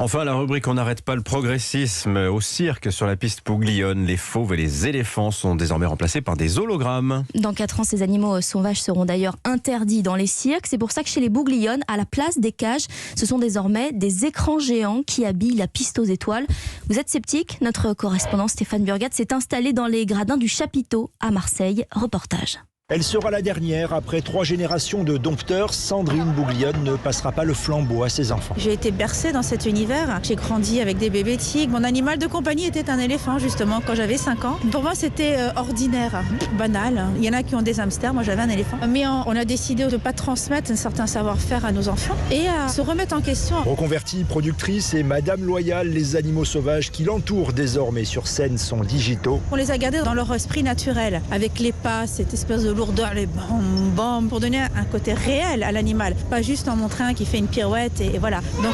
Enfin, la rubrique On n'arrête pas le progressisme. Au cirque, sur la piste Pouglione, les fauves et les éléphants sont désormais remplacés par des hologrammes. Dans 4 ans, ces animaux sauvages seront d'ailleurs interdits dans les cirques. C'est pour ça que chez les Bouglionnes, à la place des cages, ce sont désormais des écrans géants qui habillent la piste aux étoiles. Vous êtes sceptique? Notre correspondant Stéphane Burgat s'est installé dans les gradins du chapiteau à Marseille. Reportage. Elle sera la dernière. Après 3 générations de dompteurs, Sandrine Bouglionne ne passera pas le flambeau à ses enfants. J'ai été bercée dans cet univers. J'ai grandi avec des bébés tigres. Mon animal de compagnie était un éléphant, justement, quand j'avais 5 ans. Pour moi, c'était ordinaire, banal. Il y en a qui ont des hamsters, moi j'avais un éléphant. Mais on a décidé de ne pas transmettre un certain savoir-faire à nos enfants et à se remettre en question. Reconvertie productrice et Madame Loyale, les animaux sauvages qui l'entourent désormais sur scène sont digitaux. On les a gardés dans leur esprit naturel, avec les pas, cette espèce de lourdeur, les bam, pour donner un côté réel à l'animal, pas juste en montrer un qui fait une pirouette et voilà. Donc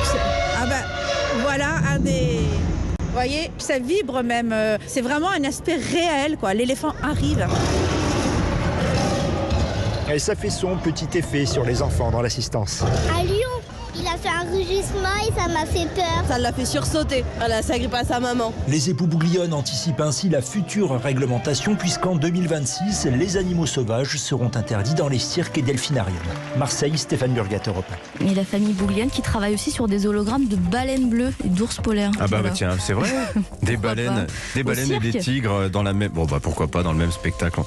voilà un des... Vous voyez, ça vibre même, c'est vraiment un aspect réel, quoi. L'éléphant arrive. Et ça fait son petit effet sur les enfants dans l'assistance. À Lyon, il a fait un rugissement et ça m'a fait peur. Ça l'a fait sursauter. Voilà, ça grippe à sa maman. Les époux Bouglionne anticipent ainsi la future réglementation puisqu'en 2026, les animaux sauvages seront interdits dans les cirques et delphinariums. Marseille, Stéphane Burgat, Europe 1. Et la famille Bouglionne qui travaille aussi sur des hologrammes de baleines bleues et d'ours polaires. Ah bah tiens, c'est vrai. Des baleines et des tigres dans la même... Bon bah pourquoi pas dans le même spectacle.